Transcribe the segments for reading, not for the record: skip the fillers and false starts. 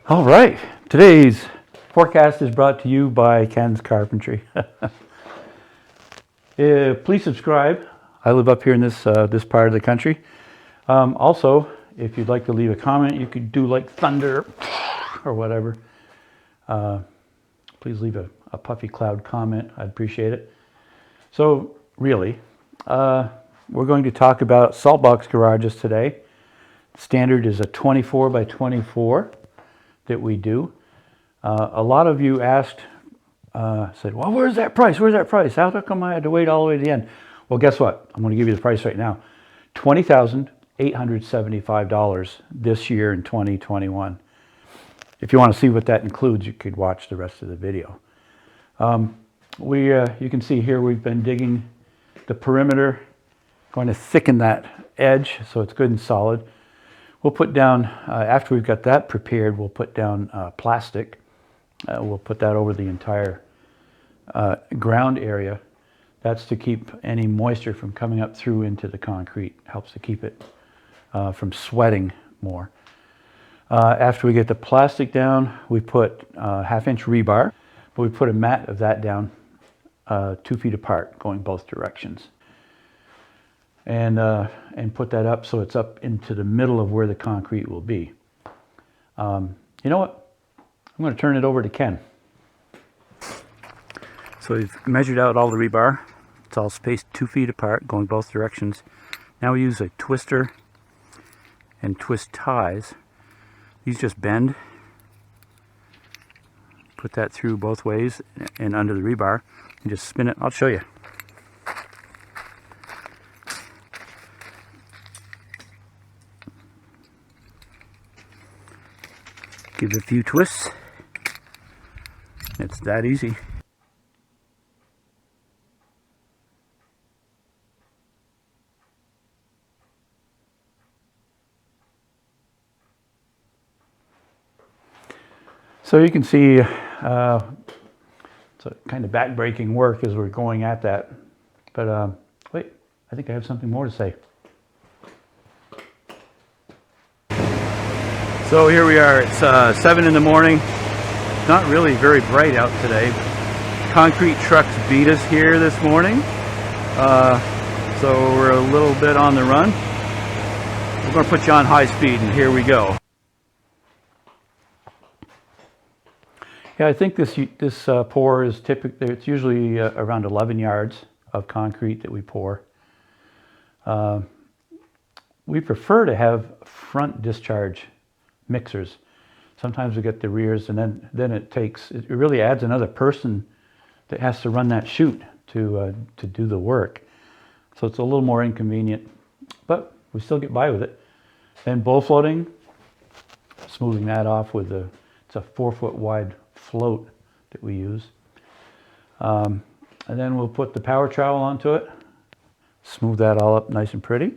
All right, today's forecast is brought to you by Ken's Carpentry. Please subscribe. I live up here in this part of the country. Also, if you'd like to leave a comment, you could do like thunder or whatever. Please leave a puffy cloud comment. I'd appreciate it. So really, we're going to talk about Saltbox garages today. Standard is a 24 by 24 that we do. A lot of you asked, said, well, where's that price? Where's that price? How come I had to wait all the way to the end? Well, guess what? I'm going to give you the price right now. $20,875 this year in 2021. If you want to see what that includes, you could watch the rest of the video. You can see here we've been digging the perimeter, going to thicken that edge so it's good and solid. We'll put down, after we've got that prepared, we'll put down plastic. We'll put that over the entire ground area. That's to keep any moisture from coming up through into the concrete. Helps to keep it from sweating more. After we get the plastic down, we put 1/2-inch rebar, but we put a mat of that down 2 feet apart, going both directions. And put that up so it's up into the middle of where the concrete will be. You know what? I'm going to turn it over to Ken. So we've measured out all the rebar. It's all spaced 2 feet apart, going both directions. Now we use a twister and twist ties. These just bend. Put that through both ways and under the rebar and just spin it. I'll show you. Give it a few twists. It's that easy. So you can see it's a kind of back-breaking work as we're going at that. But wait, I think I have something more to say. So here we are, it's 7 in the morning. It's not really very bright out today. Concrete trucks beat us here this morning. So we're a little bit on the run. We're going to put you on high speed, and here we go. Yeah, I think this pour is typically, it's usually around 11 yards of concrete that we pour. We prefer to have front discharge mixers. Sometimes we get the rears, and then it really adds another person that has to run that chute to do the work. So it's a little more inconvenient, but we still get by with it. Then bowl floating, smoothing that off with it's a 4-foot wide float that we use. And then we'll put the power trowel onto it, smooth that all up nice and pretty.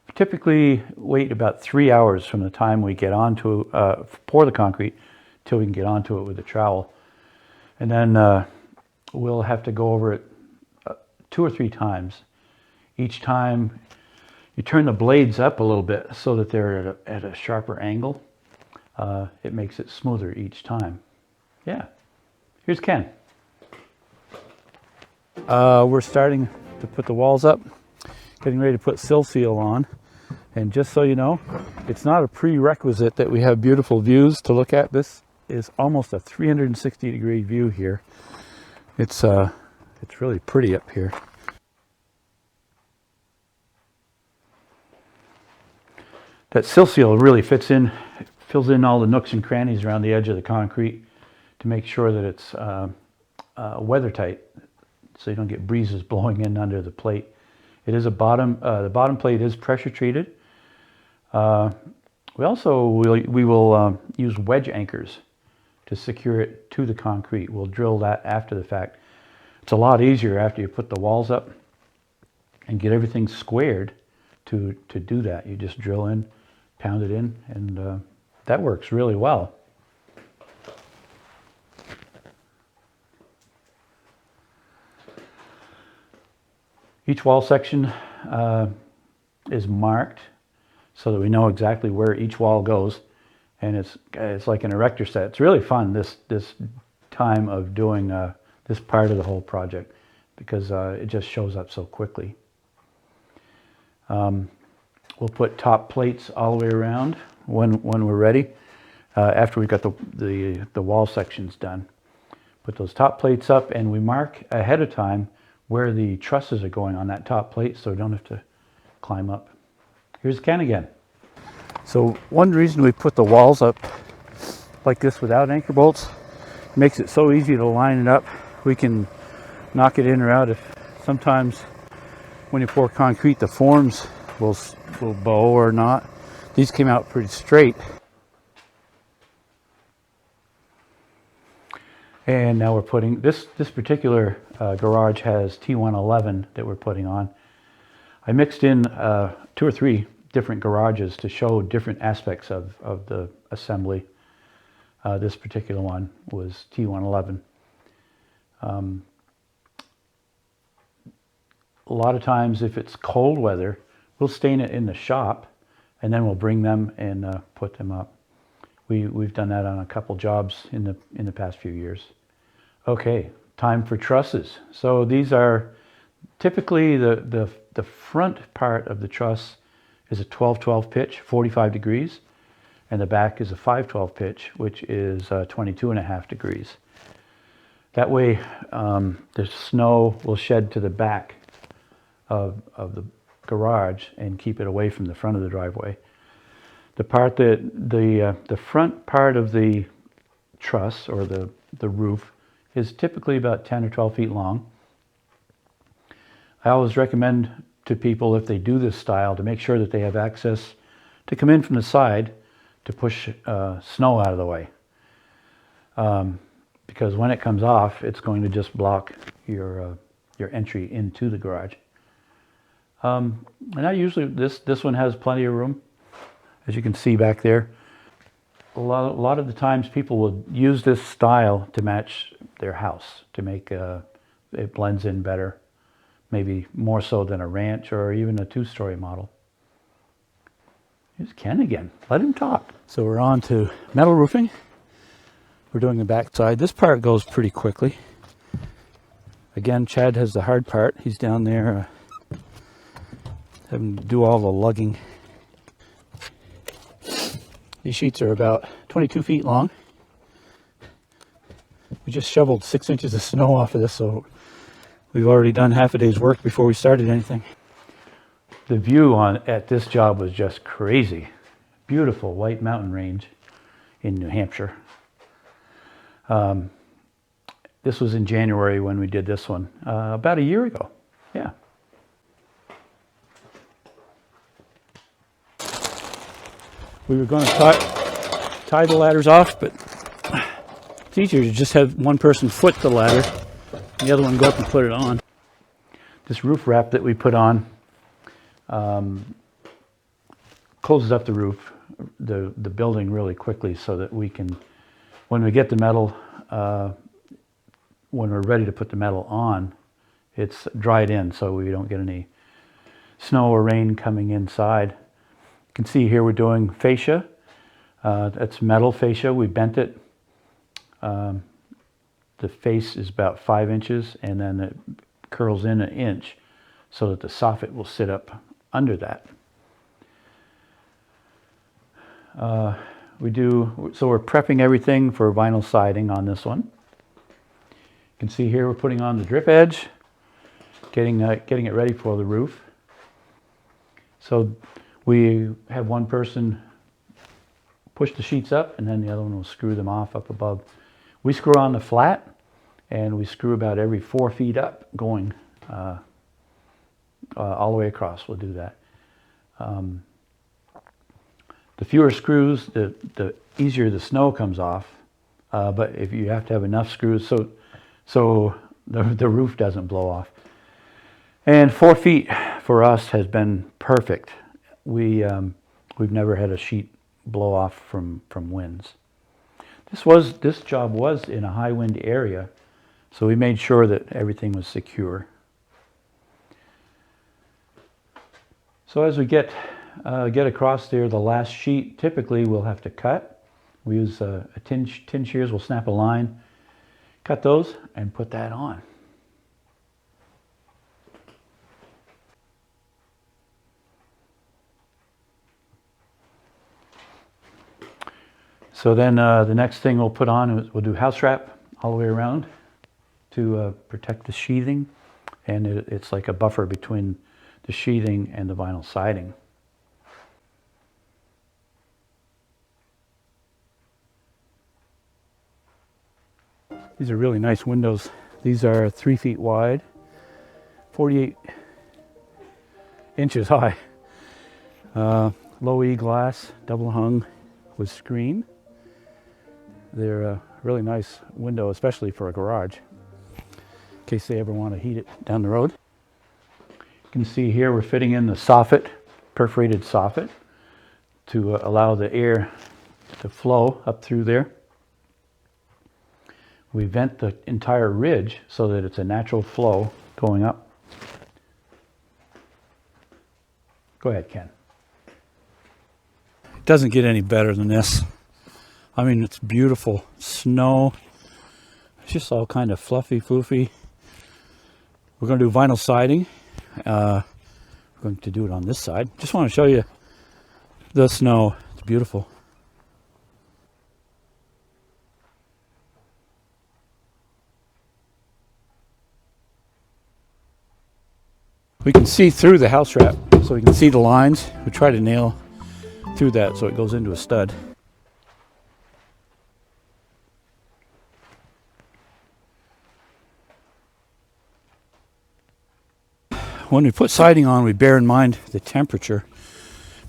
We typically wait about 3 hours from the time we get onto pour the concrete till we can get onto it with the trowel. And then we'll have to go over it 2 or 3 times. Each time you turn the blades up a little bit so that they're at a sharper angle. It makes it smoother each time. Yeah. Here's Ken. We're starting to put the walls up, getting ready to put sill seal on. And just so you know, it's not a prerequisite that we have beautiful views to look at. This is almost a 360-degree view here. It's really pretty up here. That sill seal really fills in all the nooks and crannies around the edge of the concrete to make sure that it's weather tight, so you don't get breezes blowing in under the plate. It is the bottom plate is pressure treated. We will use wedge anchors to secure it to the concrete. We'll drill that after the fact. It's a lot easier after you put the walls up and get everything squared to do that. You just drill in, pound it in, and that works really well. Each wall section is marked so that we know exactly where each wall goes. and it's like an erector set. It's really fun this time of doing this part of the whole project, because it just shows up so quickly. We'll put top plates all the way around when we're ready, after we've got the wall sections done. Put those top plates up, and we mark ahead of time where the trusses are going on that top plate, so we don't have to climb up. Here's Ken again. So one reason we put the walls up like this without anchor bolts makes it so easy to line it up. We can knock it in or out. If sometimes when you pour concrete, the forms will bow or not. These came out pretty straight. And now we're putting this particular garage has T111 that we're putting on. I mixed in 2 or 3 different garages to show different aspects of the assembly. This particular one was T111. A lot of times if it's cold weather, we'll stain it in the shop and then we'll bring them and put them up. We've done that on a couple jobs in the past few years. Okay, time for trusses. So these are typically the front part of the truss is a 12-12 pitch, 45 degrees, and the back is a 5-12 pitch, which is 22.5 degrees. That way the snow will shed to the back of the garage and keep it away from the front of the driveway. The part that the front part of the truss or the roof is typically about 10 or 12 feet long. I always recommend to people, if they do this style, to make sure that they have access to come in from the side to push snow out of the way. Because when it comes off, it's going to just block your entry into the garage. And I usually, this one has plenty of room, as you can see back there. A lot of the times people will use this style to match their house, to make it blends in better, maybe more so than a ranch or even a 2-story model. Here's Ken again. Let him talk. So we're on to metal roofing. We're doing the back side. This part goes pretty quickly. Again, Chad has the hard part. He's down there having to do all the lugging. These sheets are about 22 feet long. We just shoveled 6 inches of snow off of this, so we've already done half a day's work before we started anything. The view at this job was just crazy. Beautiful White Mountain Range in New Hampshire. This was in January when we did this one, about a year ago. Yeah. We were going to tie the ladders off, but it's easier to just have one person foot the ladder and the other one go up and put it on. This roof wrap that we put on closes up the roof, the building really quickly, so that we can, when we get the metal, when we're ready to put the metal on, it's dried in so we don't get any snow or rain coming inside. You can see here we're doing fascia. That's metal fascia. We bent it. The face is about 5 inches, and then it curls in 1 inch so that the soffit will sit up under that. So we're prepping everything for vinyl siding on this one. You can see here we're putting on the drip edge, getting it ready for the roof. So we have one person push the sheets up, and then the other one will screw them off up above. We screw on the flat, and we screw about every 4 feet up, going all the way across. We'll do that. The fewer screws, the easier the snow comes off. But if you have to have enough screws so the roof doesn't blow off. And 4 feet for us has been perfect. We've never had a sheet blow off from winds. This job was in a high wind area, so we made sure that everything was secure. So as we get across there, the last sheet typically we'll have to cut, We use tin shears. We'll snap a line, cut those, and put that on. So then the next thing we'll put on is we'll do house wrap all the way around to protect the sheathing, and it's like a buffer between the sheathing and the vinyl siding. These are really nice windows. These are 3 feet wide, 48 inches high. Low E glass, double hung with screen. They're a really nice window, especially for a garage, in case they ever want to heat it down the road. You can see here we're fitting in the soffit, perforated soffit, to allow the air to flow up through there. We vent the entire ridge so that it's a natural flow going up. Go ahead, Ken. It doesn't get any better than this. I mean, it's beautiful. Snow. It's just all kind of fluffy, floofy. We're going to do vinyl siding. We're going to do it on this side. Just want to show you the snow. It's beautiful. We can see through the house wrap, so we can see the lines. We try to nail through that so it goes into a stud. When we put siding on, we bear in mind the temperature,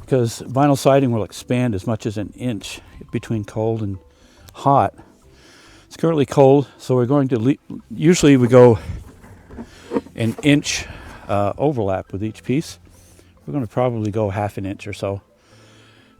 because vinyl siding will expand as much as an inch between cold and hot. It's currently cold, so we're going to usually we go an inch overlap with each piece. We're going to probably go half an inch or so.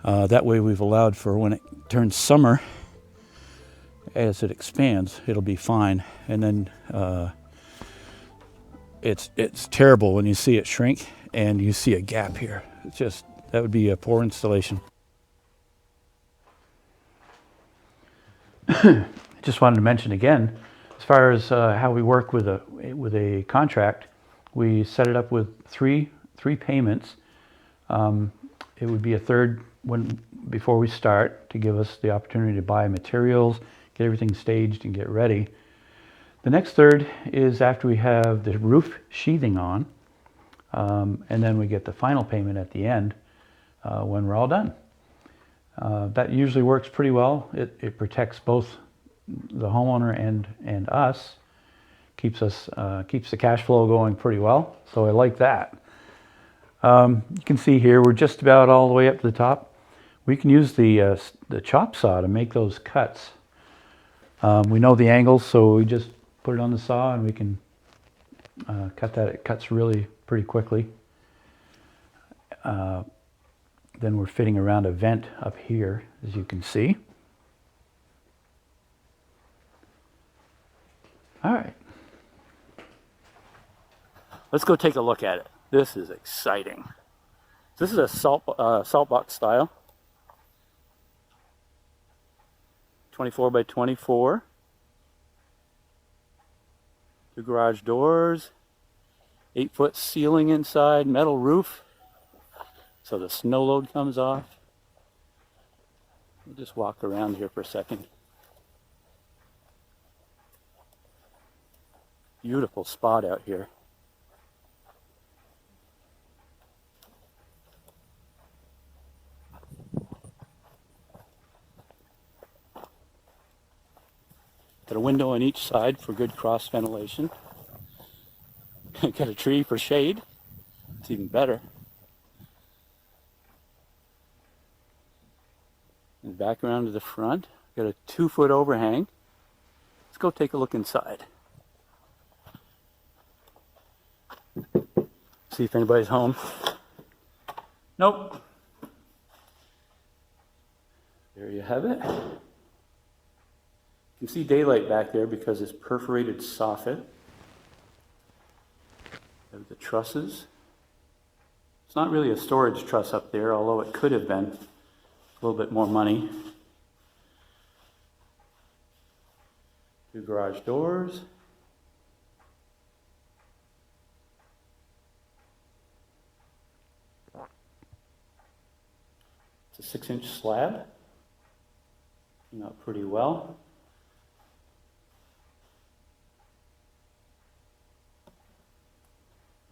That way we've allowed for when it turns summer, as it expands, it'll be fine. And then it's terrible when you see it shrink and you see a gap here. It's just, that would be a poor installation. Just wanted to mention again, as far as how we work with a contract, we set it up with three payments. It would be a third before we start, to give us the opportunity to buy materials, get everything staged and get ready. The next third is after we have the roof sheathing on, and then we get the final payment at the end when we're all done. That usually works pretty well. It protects both the homeowner and us, keeps the cash flow going pretty well, so I like that. You can see here we're just about all the way up to the top. We can use the chop saw to make those cuts. We know the angles, so we just put it on the saw and we can cut that. It cuts really pretty quickly. Then we're fitting around a vent up here, as you can see. All right. Let's go take a look at it. This is exciting. This is a Saltbox style. 24 by 24. 2 garage doors. 8-foot ceiling inside, metal roof, so the snow load comes off. We'll just walk around here for a second. Beautiful spot out here. Got a window on each side for good cross ventilation. Got a tree for shade. It's even better. And back around to the front. Got a 2-foot overhang. Let's go take a look inside. See if anybody's home. Nope. There you have it. You can see daylight back there because it's perforated soffit. Have the trusses. It's not really a storage truss up there, although it could have been. A little bit more money. 2 garage doors. It's a 6-inch slab. Came out pretty well.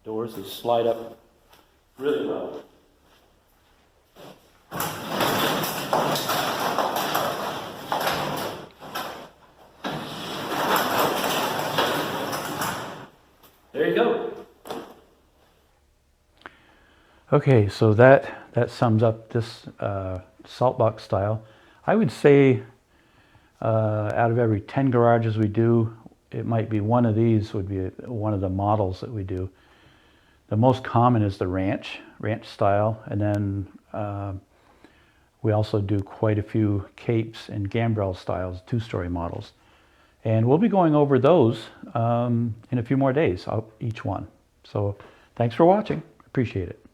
Doors will slide up really well. There you go. Okay, so that sums up this Saltbox style. I would say out of every 10 garages we do, it might be one of these would be one of the models that we do. The most common is the ranch style, and then we also do quite a few capes and gambrel styles, 2-story models. And we'll be going over those in a few more days, each one. So thanks for watching. Appreciate it.